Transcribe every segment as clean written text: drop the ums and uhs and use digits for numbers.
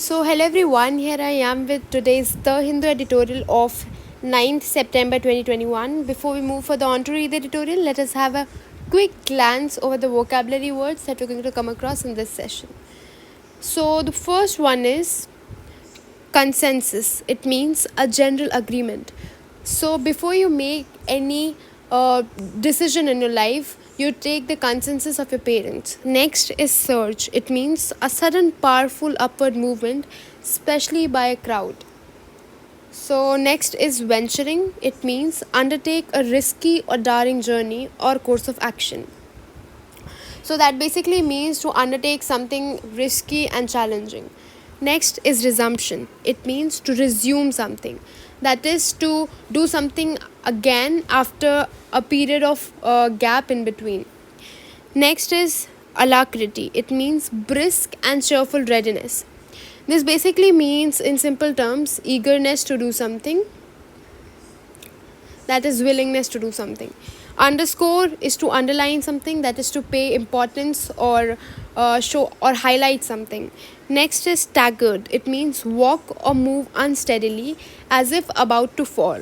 Hello everyone, here I am with today's The Hindu editorial of 9th September 2021. Before we move further on to read the editorial, let us have a quick glance over the vocabulary words that we're going to come across in this session. So, the first one is consensus. It means a general agreement. So, before you make any decision in your life, you take the consensus of your parents. Next is surge. It means a sudden powerful upward movement, especially by a crowd. So, next is venturing. It means undertake a risky or daring journey or course of action. So, that basically means to undertake something risky and challenging. Next is resumption. It means to resume something. That is to do something again after a period of gap in between. Next is alacrity. It means brisk and cheerful readiness. This basically means, in simple terms, eagerness to do something. That is willingness to do something. Underscore is to underline something, that is to pay importance or show or highlight something. Next is staggered. It means walk or move unsteadily as if about to fall.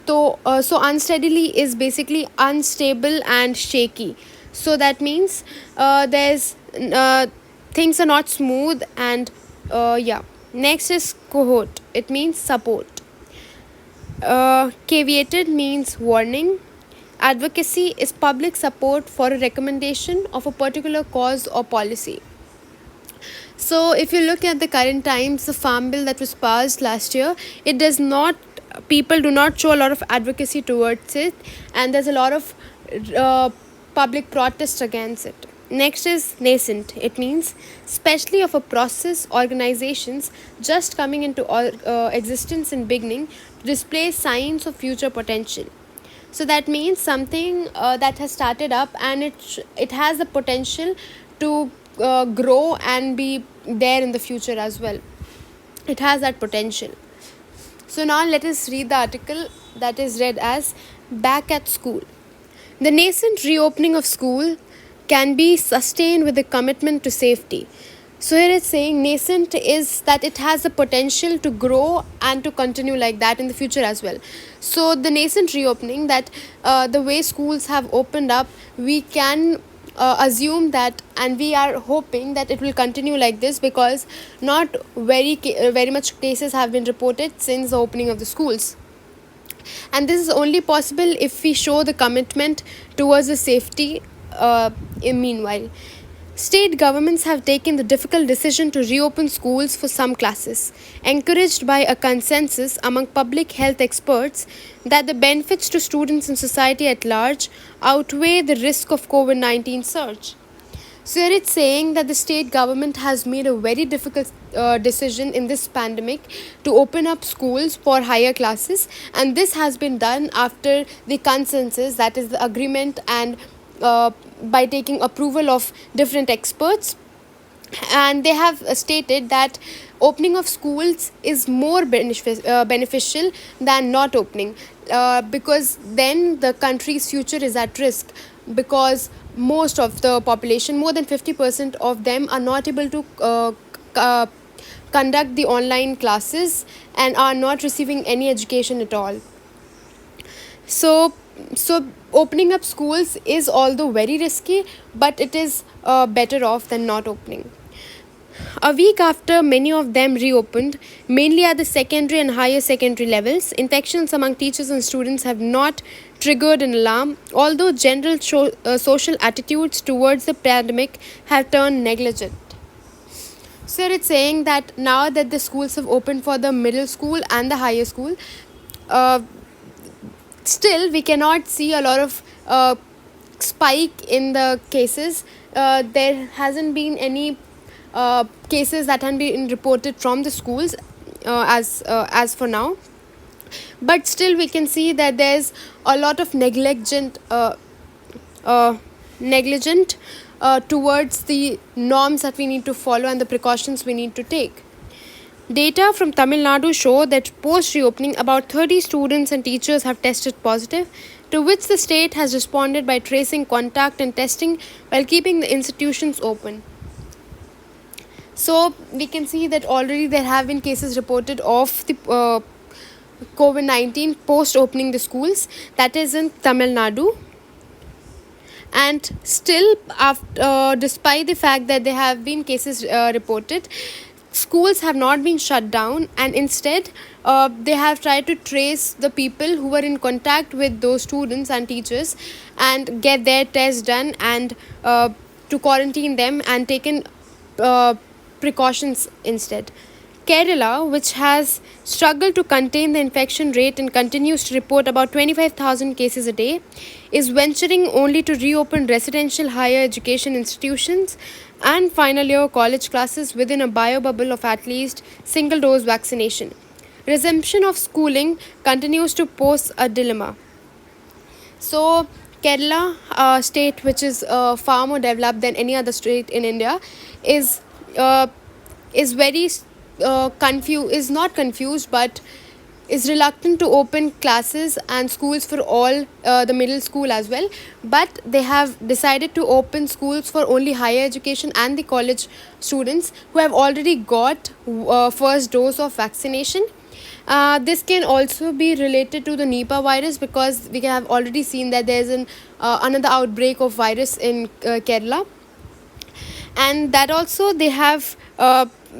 So unsteadily is basically unstable and shaky. So that means there's things are not smooth and yeah. Next is cohort. It means support. Caveated means warning. Advocacy is public support for a recommendation of a particular cause or policy. So, if you look at the current times, the farm bill that was passed last year, it does not, people do not show a lot of advocacy towards it, and there's a lot of uh, public protest against it. Next is nascent. It means especially of a process organizations just coming into existence in beginning to display signs of future potential. So that means something that has started up and it has the potential to grow and be there in the future as well. It has that potential. So now let us read the article that is read as back at school. The nascent reopening of school can be sustained with a commitment to safety. So here it's saying nascent is that it has the potential to grow and to continue like that in the future as well. So the nascent reopening, that the way schools have opened up, we can assume that, and we are hoping that it will continue like this, because not very much cases have been reported since the opening of the schools. And this is only possible if we show the commitment towards the safety in meanwhile. State governments have taken the difficult decision to reopen schools for some classes, encouraged by a consensus among public health experts that the benefits to students and society at large outweigh the risk of COVID-19 surge. So here it's saying that the state government has made a very difficult decision in this pandemic to open up schools for higher classes, and this has been done after the consensus, that is the agreement, and by taking approval of different experts. And they have stated that opening of schools is more beneficial than not opening, because then the country's future is at risk, because most of the population, more than 50% of them, are not able to uh, conduct the online classes and are not receiving any education at all. So so opening up schools is although very risky, but it is better off than not opening. A week after many of them reopened, mainly at the secondary and higher secondary levels, infections among teachers and students have not triggered an alarm, although general social attitudes towards the pandemic have turned negligent. So it's saying that now that the schools have opened for the middle school and the higher school, uh, still we cannot see a lot of spike in the cases. There hasn't been any cases that have been reported from the schools as for now, but still we can see that there's a lot of negligent towards the norms that we need to follow and the precautions we need to take. Data from Tamil Nadu show that post-reopening, about 30 students and teachers have tested positive, to which the state has responded by tracing contact and testing while keeping the institutions open. So we can see that already there have been cases reported of the COVID-19 post opening the schools. That is in Tamil Nadu. And still, after, despite the fact that there have been cases reported, schools have not been shut down, and instead they have tried to trace the people who were in contact with those students and teachers and get their tests done, and to quarantine them and taken uh, precautions instead. Kerala, which has struggled to contain the infection rate and continues to report about 25,000 cases a day, is venturing only to reopen residential higher education institutions and final year college classes within a bio bubble of at least single dose vaccination. Resumption of schooling continues to pose a dilemma. So, Kerala, state which is far more developed than any other state in India, is uh, very is not confused, but is reluctant to open classes and schools for all the middle school as well. But they have decided to open schools for only higher education and the college students who have already got first dose of vaccination. This can also be related to the Nipah virus, because we have already seen that there is another outbreak of virus in Kerala, and that also they have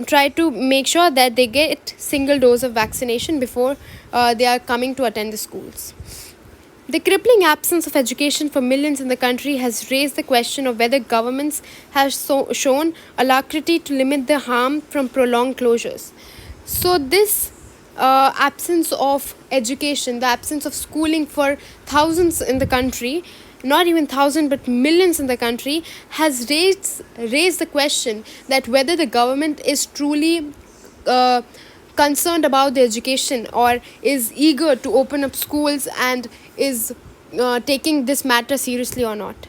tried to make sure that they get single dose of vaccination before they are coming to attend the schools. The crippling absence of education for millions in the country has raised the question of whether governments have shown alacrity to limit the harm from prolonged closures. So, this absence of education, the absence of schooling for thousands in the country, not even thousands but millions in the country, has raised the question that whether the government is truly concerned about the education, or is eager to open up schools, and is taking this matter seriously or not.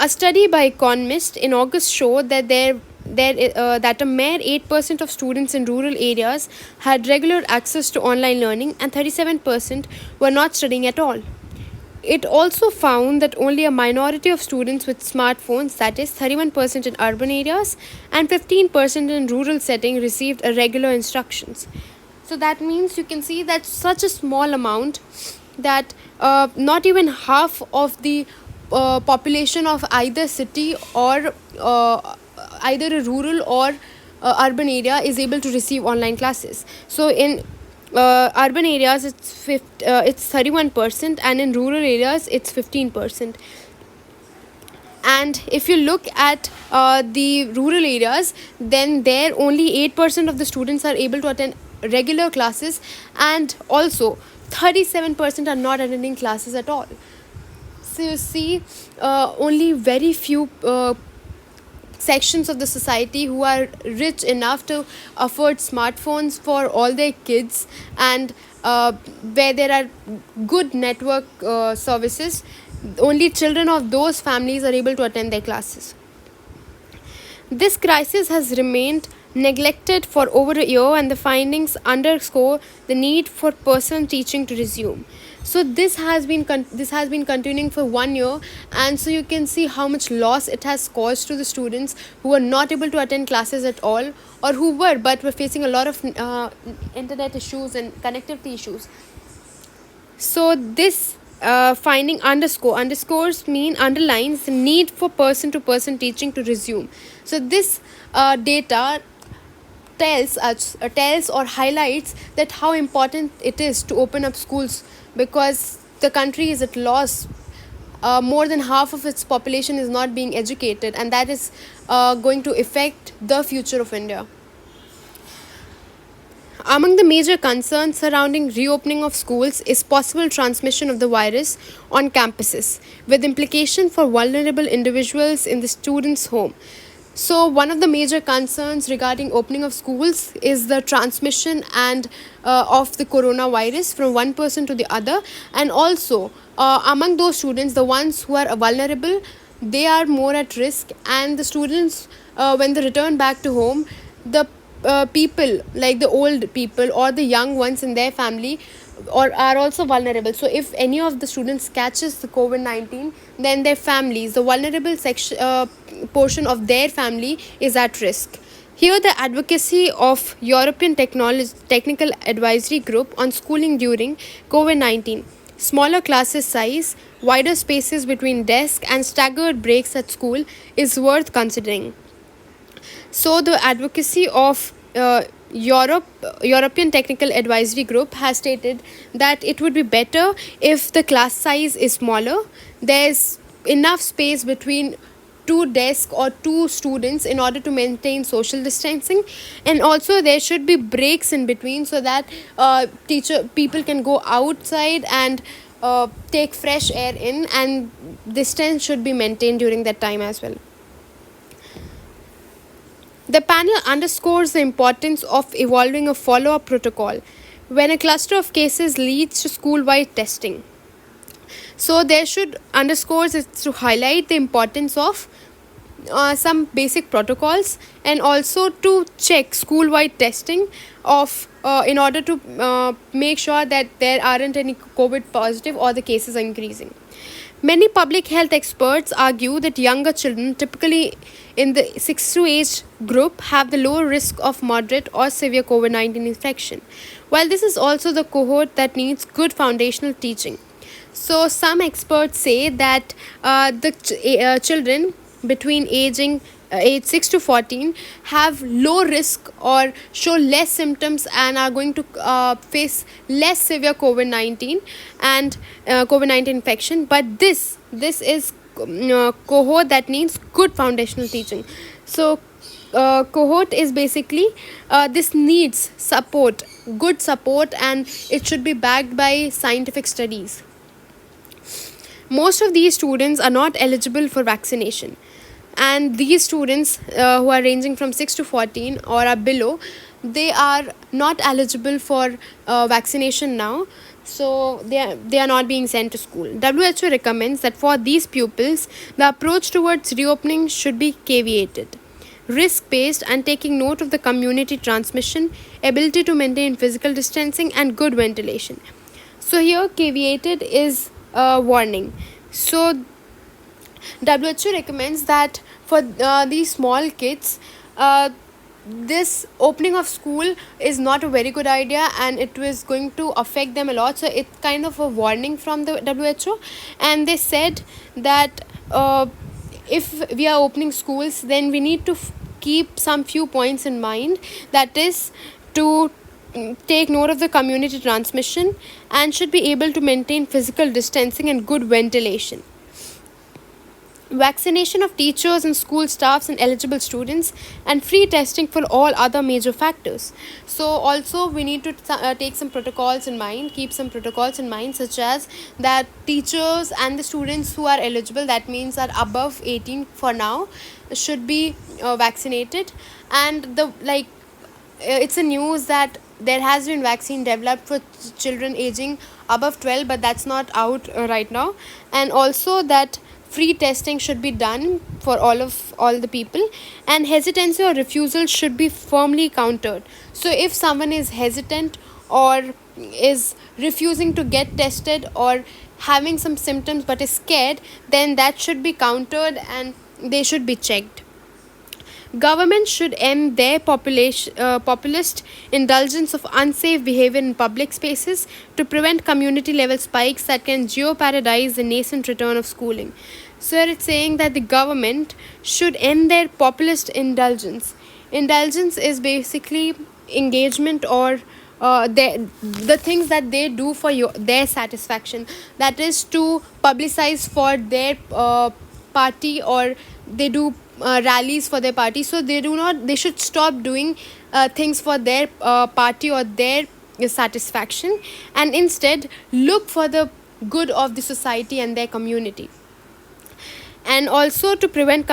A study by Economist in August showed that that a mere 8% of students in rural areas had regular access to online learning, and 37% were not studying at all. It also found that only a minority of students with smartphones, that is 31% in urban areas and 15% in rural setting, received regular instructions. So that means you can see that such a small amount, that not even half of the population of either city or either a rural or urban area is able to receive online classes. So in urban areas it's 31%, and in rural areas it's 15%. And if you look at the rural areas, then there only 8% of the students are able to attend regular classes, and also 37% are not attending classes at all. So you see, only very few sections of the society who are rich enough to afford smartphones for all their kids, and where there are good network services, only children of those families are able to attend their classes. This crisis has remained neglected for over a year, and the findings underscore the need for personal teaching to resume. So this has been continuing for 1 year, and so you can see how much loss it has caused to the students who were not able to attend classes at all, or who were but were facing a lot of internet issues and connectivity issues. So this finding underlines the need for person to person teaching to resume. So this data tells or highlights that how important it is to open up schools, because the country is at loss. More than half of its population is not being educated, and that is going to affect the future of India. Among the major concerns surrounding reopening of schools is possible transmission of the virus on campuses, with implication for vulnerable individuals in the student's home. So, one of the major concerns regarding opening of schools is the transmission and of the coronavirus from one person to the other, and also among those students, the ones who are vulnerable, they are more at risk, and the students, when they return back to home, the people like the old people or the young ones in their family or are also vulnerable. So if any of the students catches the COVID-19, then their families, the vulnerable section portion of their family, is at risk. Here, the advocacy of European Technical Advisory Group on schooling during COVID 19, smaller classes size, wider spaces between desks, and staggered breaks at school is worth considering. So, the advocacy of European Technical Advisory Group has stated that it would be better if the class size is smaller. There's enough space between two desks or two students in order to maintain social distancing, and also there should be breaks in between so that teacher people can go outside and take fresh air in, and distance should be maintained during that time as well. The panel underscores the importance of evolving a follow up protocol when a cluster of cases leads to school wide testing. So, there should underscores is to highlight the importance of some basic protocols, and also to check school wide testing of in order to make sure that there aren't any COVID positive or the cases are increasing. Many public health experts argue that younger children, typically in the 6 to age group, have the lower risk of moderate or severe COVID 19 infection, while this is also the cohort that needs good foundational teaching. So, some experts say that the children between age 6 to 14 have low risk or show less symptoms and are going to face less severe COVID 19 and COVID 19 infection. But this is cohort that needs good foundational teaching. So, cohort is basically this needs support, good support, and it should be backed by scientific studies. Most of these students are not eligible for vaccination, and these students who are ranging from 6 to 14 or are below, they are not eligible for vaccination now, so they are not being sent to school. WHO recommends that for these pupils the approach towards reopening should be caveated, risk based, and taking note of the community transmission, ability to maintain physical distancing, and good ventilation. So here caveated is a warning. So WHO recommends that for these small kids, this opening of school is not a very good idea, and it was going to affect them a lot. So it's kind of a warning from the WHO, and they said that if we are opening schools, then we need to keep some few points in mind. That is to take note of the community transmission and should be able to maintain physical distancing and good ventilation. Vaccination of teachers and school staffs and eligible students, and free testing for all other major factors. So also we need to take some protocols in mind, keep some protocols in mind, such as that teachers and the students who are eligible, that means are above 18 for now, should be vaccinated. And it's a news that there has been vaccine developed for children aging above 12, but that's not out right now. And also that free testing should be done for all the people, and hesitancy or refusal should be firmly countered. So if someone is hesitant or is refusing to get tested or having some symptoms but is scared, then that should be countered and they should be checked. Governments should end their populist indulgence of unsafe behavior in public spaces to prevent community level spikes that can jeopardize the nascent return of schooling. So it's saying that the government should end their populist indulgence. Indulgence is basically engagement or the things that they do for their satisfaction. That is to publicize for their party, or they do rallies for their party. So they should stop doing things for their party or their satisfaction, and instead look for the good of the society and their community. And also to prevent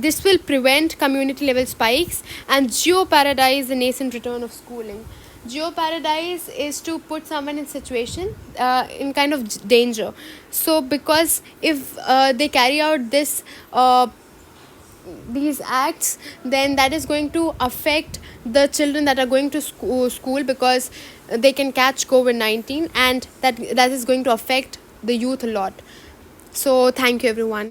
this will prevent community level spikes and jeopardize the nascent return of schooling. Jeopardize is to put someone in situation in kind of danger. So because if they carry out these acts, then that is going to affect the children that are going to school, because they can catch COVID 19, and that is going to affect the youth a lot. So thank you everyone.